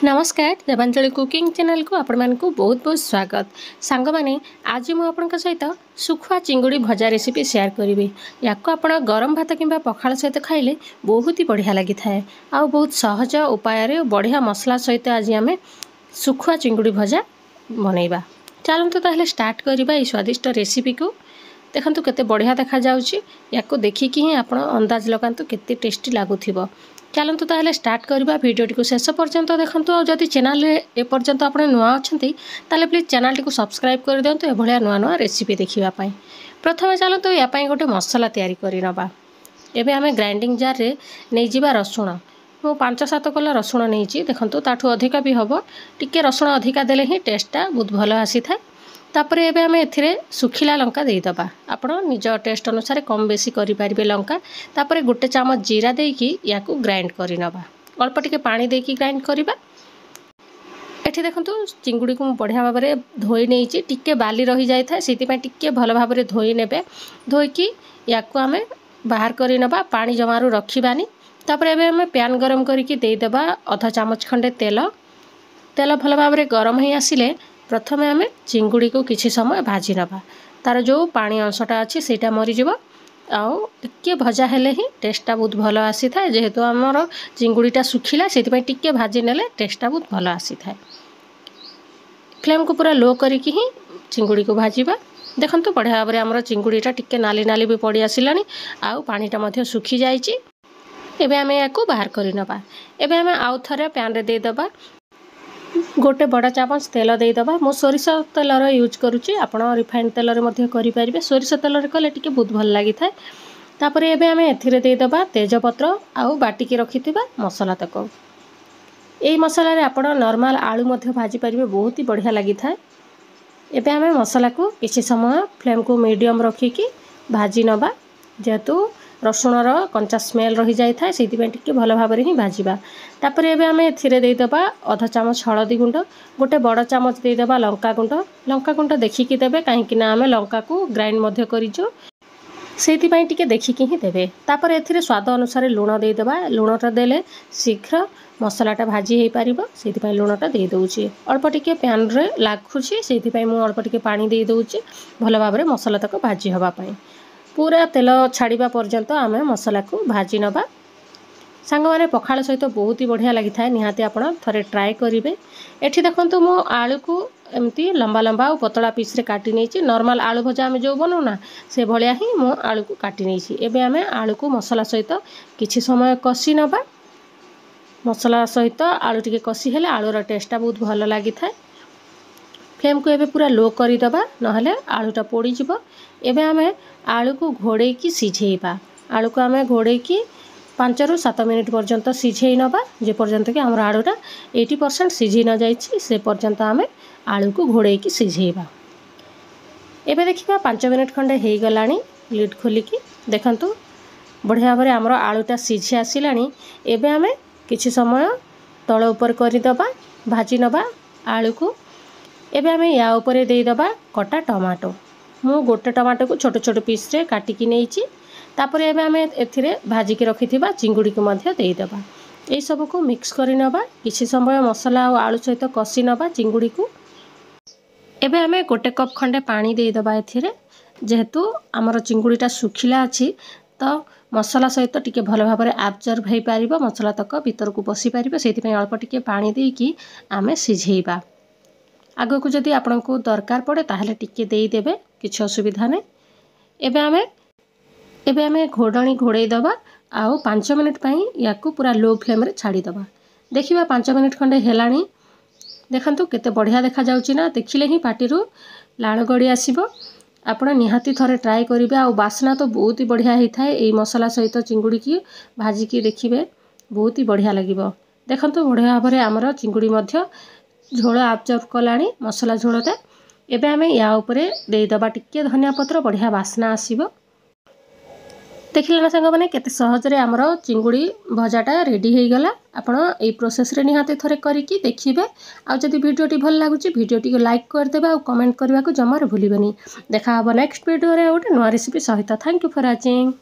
नमस्कार Devanjali cooking channel को आपण मानकु बहुत बहुत स्वागत। सांग माने आज मु आपनका सहित सुखुआ चिंगुड़ी भजा रेसिपी शेयर करिवे। याको आपण गरम भात किंबा पखाल सहित खाइले बहुत ही बढ़िया लगी थाए। आ बहुत सहज उपाय रे बढ़िया मसला सहित आज आमे सुखुआ चिंगुड़ी भजा बनैबा। चलंतु ताहले स्टार्ट करिबा ई स्वादिष्ट रेसिपी को। देखंतु केते बढ़िया देखा जाउची। याको देखिकी ही आपण अंदाज लगांतु केते टेस्टी लागुथिबो। चलंतु ताहले स्टार्ट करवा भिडियोटी को शेष पर्यंत देखंतु। और जदि चैनल ए पर्यंत आपण नुआ अछंती ताले प्लीज चैनल टी को सब्सक्राइब कर दियंतु ए भलिया नुआ नुआ रेसिपी देखिबा पई। प्रथमे चलंतु या पई गोटे मसला तयारी करि नबा। एबे हमें ग्राइंडिंग जार रे नै जिबा रसुण। मु 5-7 कला रसुण नैची। देखंतु ताठू अधिका भी हबो। टिके रसुण अधिका देले ही टेस्टटा बहुत भलो आसी थाए। तापरे एबे हमें एथिरे सुखिला लंका देई दबा। आपण निज टेस्ट अनुसार कम बेसी करि परिबे लंका। तापरे गोटे चामच जीरा देकी याकू ग्राइंड करि नबा। अल्प टिके पानी देकी ग्राइंड करिबा। एठी देखंतु चिंगुड़ी को बढ़िया भाव में धोई नैची। टिके बाली रही जाय थाए सेति पय टिके भलो भाव में धोई नेबे। धोईकी याकू हमें बाहर करि नबा। पानी जमारू रखिबानी। तापरे एबे हमें पैन गरम करिकी देई दबा आधा चामच खंडे तेल। तेल भलो भाव में गरम ही आसिले प्रथमे आमे चिंगुड़ी को किछि समय भाजी नबा। तार जो पानी अंशटा अच्छी सेटा मरी जिवो। आउ टिके भजा हेले ही टेस्टटा बहुत भलो आसी थाए। जेहेतु हमर चिंगुड़ीटा सुखिला सेति पय टिके भाजी नेले टेस्टटा बहुत भलो आसी थाए। फ्लेम को पूरा लो करिकी ही चिंगुड़ी को भाजीबा। देखंतु बढ़िया भाव में हमर चिंगुड़ीटा टिके नाली नाली भी पड़ी आसिलानी। आउ पानीटा मध्य सुखी जाईची। एबे आमे याकू बाहर करि नबा। एबे आमे आउ थरे पैन रे दे दबा गोटे बड़ा चामच तेल दे दबा। मो सोरिष तेल यूज करुच्ची। आपण रिफाइंड तेल रे मध्य करि परिबे। सोरिष तेल रे कले टिके बहुत भल लागि थाए। तापरे एबे आमे एथिरे दे दबा तेजपत्र आउ बाटिकी रखिथिबा मसला तक। एई मसला रे आपण नॉर्मल आलू मध्य भाजी परिबे बहुत ही बढ़िया लागि थाए। एबे आमे मसला को किछि समय फ्लेम को मीडियम रखिकी भाजी नबा। जेहेतु रसुणर कंचा स्मेल रही जाय थाए सेति पय टिके भलो भाव रे ही भाजीबा। तापरे एबे आमे एथिरे दे दबा आधा चामच हळदी गुंड। गोटे बड़ चामच दे दबा लंका गुंड। लंका गुंड देखिकी देबे काहेकि ना आमे लंका को ग्राइंड मध्य करिजो सेति पय टिके देखिकी ही देबे। तापरे एथिरे स्वाद अनुसार लूण दे दबा। लूणटा देले शीघ्र मसलाटा भाजी हे पारिबो सेति पय लूणटा दे दउची। अल्प टिके पैन रे लागुची सेति पय मु अल्प टिके पानी दे दउची भलो भाव रे मसला तक भाजी हबा पय। पूरा तेल छाड़िबा पर्यंत आमे मसला को भाजी नबा। सांग माने पखाल सहित बहुत ही बढ़िया लगी थाए। निहाती आपण थरे ट्राई करिवे। एठी देखंतु मो आलू को एमती लंबा लंबा और पतला पीस रे काटी नेची। नॉर्मल आलू भजा आमे जो बनाउना से भलिया ही मो आलू को काटी नेची। एबे आमे आलू को मसला सहित किछि समय कसी नबा। मसला सहित आलू टिके कसी हेले आलू रा टेस्टटा बहुत भलो लागि थाए। फ्लेम को एबे पूरा लो करि दबा नहले आलूटा पोड़ी जिवो। एबे आमे आलू को घोड़े की सिझेइबा। आलू को आमे घोड़े की 5 ରୁ 7 मिनिट पर्यंत सिझेई नबा। जे पर्यंत कि हमर आलूटा 80% सिझी न जाइछि से पर्यंत आमे आलू को घोड़े की सिझेइबा। एबे देखिबा 5 मिनिट खंडे हेई गलानी। लिड खोलिकी देखंतु बढ़िया भाव हमर आलूटा सिझी आसिलानी। एबे आमे किछि समय तळ ऊपर करि दबा भाजी नबा आलू को। एबे आमे या ऊपर देई दबा कटा टमाटो। मु गोटे टमाटो को छोट छोट पीस रे काटिकी नेइची। तापरे एबे आमे एथिरे भाजी के रखिथिबा चिंगुड़ी को मध्य देई दबा। एई सब को मिक्स करि नबा। किछि समय मसला और आलू सहित कसी नबा चिंगुड़ी को। एबे आमे गोटे कप खंडे पानी देई दबा एथिरे। जेहेतु हमर चिंगुड़ीटा सुखिला अछि तो मसला सहित टिके भलो भाव में एब्जॉर्ब हे पारिबो। मसला तक भीतर को पसी पारिबो सेति पय अल्प टिके पानी देकी आमे सिझेइबा। आगो को जदि आपनको दरकार पड़े ताहले टिके देई देबे किछि असुविधा नै। एबे आमे घोड़णी घोड़े दबा आउ 5 मिनिट पई याकू पूरा लो फ्लेम रे छाड़ी दबा। देखिबा 5 मिनिट खंडे हेलाणी। देखंतु केते बढ़िया देखा जाउची ना। देखिले ही पाटीरू लाळ गड़ी आसीबो। आपण निहाती थरे ट्राई करिवे। आ बासना तो बहुत ही बढ़िया हे थाए। एई मसला सहित चिंगुड़ी की भाजी की देखिबे बहुत ही बढ़िया लागिबो। देखंतु बढ़िया भाव में हमर चिंगुड़ी मध्य झोल एब्जॉर्ब कलानी मसला झोलटा। एबे आमे या ऊपरे देई दबा टिके धनिया पत्र बढ़िया बासना आसीबो। देखिले ना सांग माने केते सहज रे हमर चिंगुड़ी भजाटा रेडी हे गला। आपण ए प्रोसेस रे निहाते थरे करिकी देखिबे। आ जदि वीडियोटी भल लागुची वीडियोटी को लाइक कर देबा और कमेंट करबा को जमार भूलिबेनी। देखा हबो नेक्स्ट वीडियो रे ओटे नवा रेसिपी सहित। Thank you for watching.